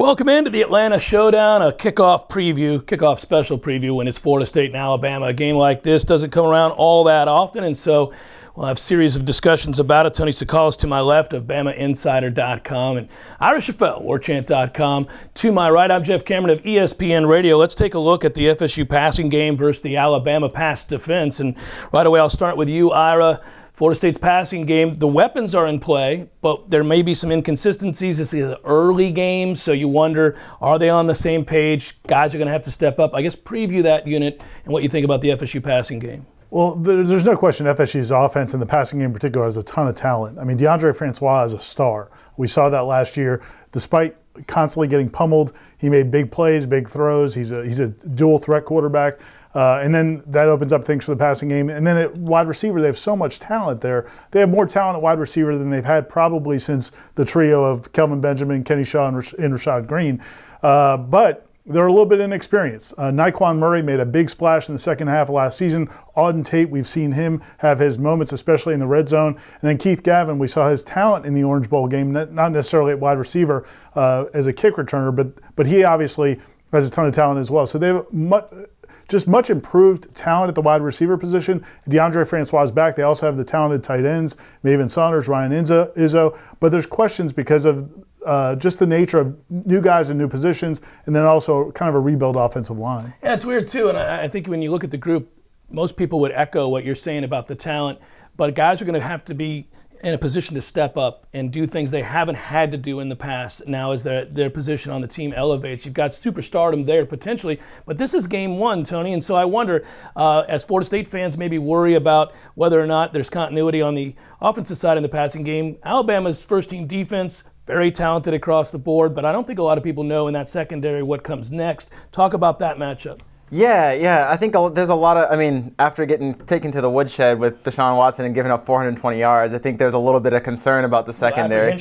Welcome into the Atlanta Showdown, a kickoff special preview when it's Florida State and Alabama. A game like this doesn't come around all that often, and so we'll have a series of discussions about it. Tony Tsoukalas to my left of BamaInsider.com and Ira Schoffel, Warchant.com. To my right, I'm Jeff Cameron of ESPN Radio. Let's take a look at the FSU passing game versus the Alabama pass defense. And right away, I'll start with you, Ira. Florida State's passing game, the weapons are in play, but there may be some inconsistencies. This is an early game, so you wonder, are they on the same page? Guys are going to have to step up. I guess preview that unit and what you think about the FSU passing game. Well, there's no question FSU's offense and the passing game in particular has a ton of talent. I mean, DeAndre Francois is a star. We saw that last year. Despite constantly getting pummeled, he made big plays, big throws. He's a dual threat quarterback. And then that opens up things for the passing game. And then at wide receiver, they have so much talent there. They have more talent at wide receiver than they've had probably since the trio of Kelvin Benjamin, Kenny Shaw, and Rashad Green. But they're a little bit inexperienced. Nyquan Murray made a big splash in the second half of last season. Auden Tate, we've seen him have his moments, especially in the red zone. And then Keith Gavin, we saw his talent in the Orange Bowl game, not necessarily at wide receiver as a kick returner, but he obviously has a ton of talent as well. So they have much improved talent at the wide receiver position. DeAndre Francois is back. They also have the talented tight ends, Maven Saunders, Ryan Izzo. But there's questions because of just the nature of new guys in new positions, and then also kind of a rebuild offensive line. Yeah, it's weird too, and I think when you look at the group, most people would echo what you're saying about the talent, but guys are going to have to be in a position to step up and do things they haven't had to do in the past now as their position on the team elevates. You've got superstardom there potentially, but this is game one, Tony, and so I wonder, as Florida State fans maybe worry about whether or not there's continuity on the offensive side in the passing game. Alabama's first-team defense, very talented across the board, but I don't think a lot of people know in that secondary what comes next. Talk about that matchup. Yeah. I think there's a lot of, after getting taken to the woodshed with Deshaun Watson and giving up 420 yards, I think there's a little bit of concern about the secondary.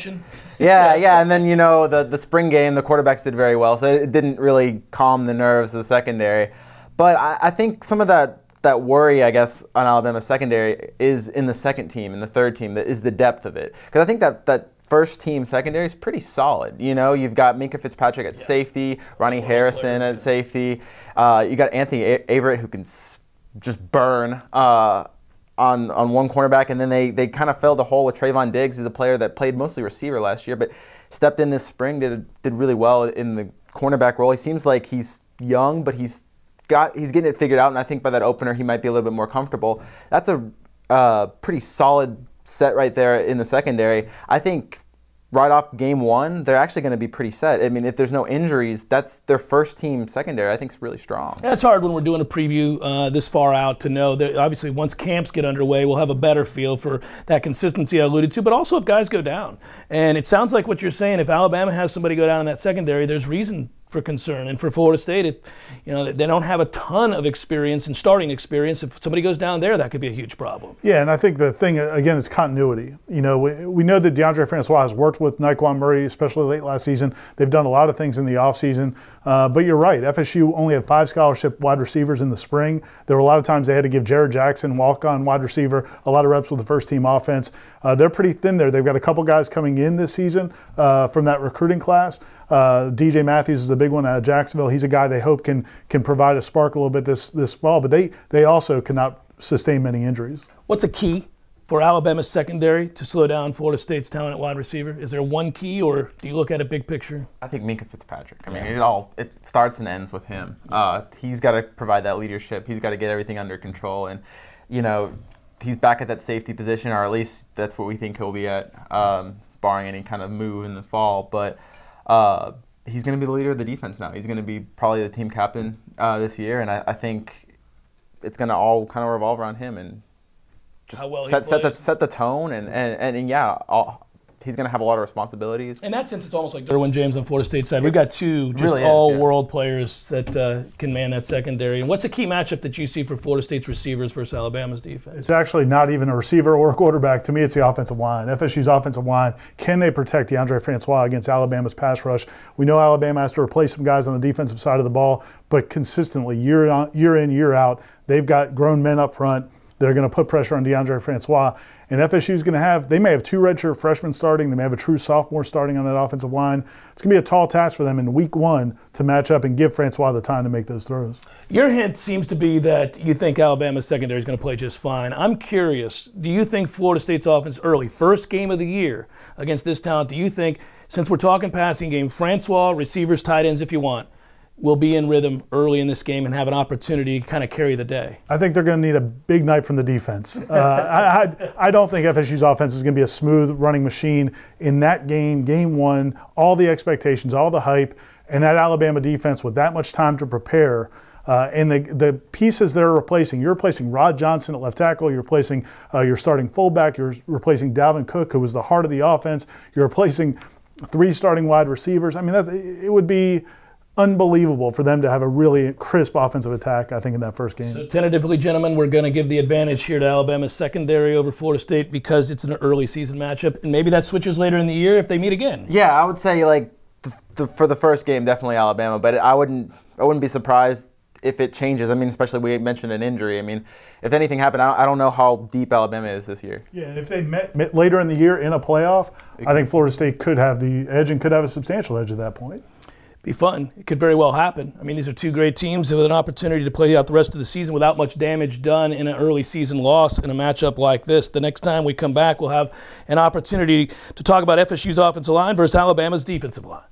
Yeah, and then, the spring game, the quarterbacks did very well, so it didn't really calm the nerves of the secondary. But I think some of that worry, I guess, on Alabama's secondary is in the second team and the third team, that is the depth of it. Because I think that first team secondary is pretty solid. You've got Minkah Fitzpatrick at safety, Ronnie Harrison at safety. You got Anthony Averett who can just burn on one cornerback, and then they kind of filled the hole with Trayvon Diggs, who's a player that played mostly receiver last year, but stepped in this spring, did really well in the cornerback role. He seems like he's young, but he's getting it figured out, and I think by that opener he might be a little bit more comfortable. That's a pretty solid set right there in the secondary. I think right off game one, they're actually going to be pretty set. If there's no injuries, that's their first team secondary. I think it's really strong. Yeah, it's hard when we're doing a preview this far out to know that obviously once camps get underway, we'll have a better feel for that consistency I alluded to, but also if guys go down. And it sounds like what you're saying, if Alabama has somebody go down in that secondary, there's reason for concern. And for Florida State, if they don't have a ton of experience and starting experience, if somebody goes down there, that could be a huge problem. Yeah, and I think the thing again is continuity. We know that DeAndre Francois has worked with Nyquan Murray, especially late last season. They've done a lot of things in the offseason. But you're right, FSU only had 5 scholarship wide receivers in the spring. There were a lot of times they had to give Jared Jackson, walk-on wide receiver, a lot of reps with the first team offense. They're pretty thin there. They've got a couple guys coming in this season from that recruiting class. DJ Matthews is the big one out of Jacksonville. He's a guy they hope can provide a spark a little bit this fall, but they also cannot sustain many injuries. What's a key for Alabama's secondary to slow down Florida State's talent at wide receiver? Is there one key, or do you look at a big picture? I think Minkah Fitzpatrick. It starts and ends with him. He's got to provide that leadership. He's got to get everything under control, and he's back at that safety position, or at least that's what we think he'll be at, barring any kind of move in the fall. But he's going to be the leader of the defense now. He's going to be probably the team captain this year, and I think it's going to all kind of revolve around him and just set the tone, and he's going to have a lot of responsibilities. In that sense, it's almost like Derwin James on Florida State's side. We've got two just all-world players that can man that secondary. And what's a key matchup that you see for Florida State's receivers versus Alabama's defense? It's actually not even a receiver or a quarterback. To me, it's the offensive line. FSU's offensive line. Can they protect DeAndre Francois against Alabama's pass rush? We know Alabama has to replace some guys on the defensive side of the ball, but consistently, year in, year out, they've got grown men up front. They're going to put pressure on DeAndre Francois. And FSU's going to have, they may have 2 redshirt freshmen starting. They may have a true sophomore starting on that offensive line. It's going to be a tall task for them in week 1 to match up and give Francois the time to make those throws. Your hint seems to be that you think Alabama's secondary is going to play just fine. I'm curious, do you think Florida State's offense early, first game of the year against this talent, do you think, since we're talking passing game, Francois, receivers, tight ends if you want, will be in rhythm early in this game and have an opportunity to kind of carry the day? I think they're going to need a big night from the defense. I don't think FSU's offense is going to be a smooth running machine in that game, game 1, all the expectations, all the hype, and that Alabama defense with that much time to prepare. And the pieces they're replacing, you're replacing Rod Johnson at left tackle, you're replacing your starting fullback, you're replacing Dalvin Cook, who was the heart of the offense, you're replacing 3 starting wide receivers. I mean, it would be unbelievable for them to have a really crisp offensive attack, I think, in that first game. So tentatively, gentlemen, we're going to give the advantage here to Alabama's secondary over Florida State because it's an early season matchup, and maybe that switches later in the year if they meet again. Yeah, I would say like for the first game, definitely Alabama, but I wouldn't be surprised if it changes. I mean, especially we mentioned an injury. I mean, if anything happened, I don't know how deep Alabama is this year. Yeah, and if they met later in the year in a playoff, I think Florida State could have the edge and could have a substantial edge at that point. Be fun. It could very well happen. I mean, these are 2 great teams with an opportunity to play out the rest of the season without much damage done in an early season loss in a matchup like this. The next time we come back, we'll have an opportunity to talk about FSU's offensive line versus Alabama's defensive line.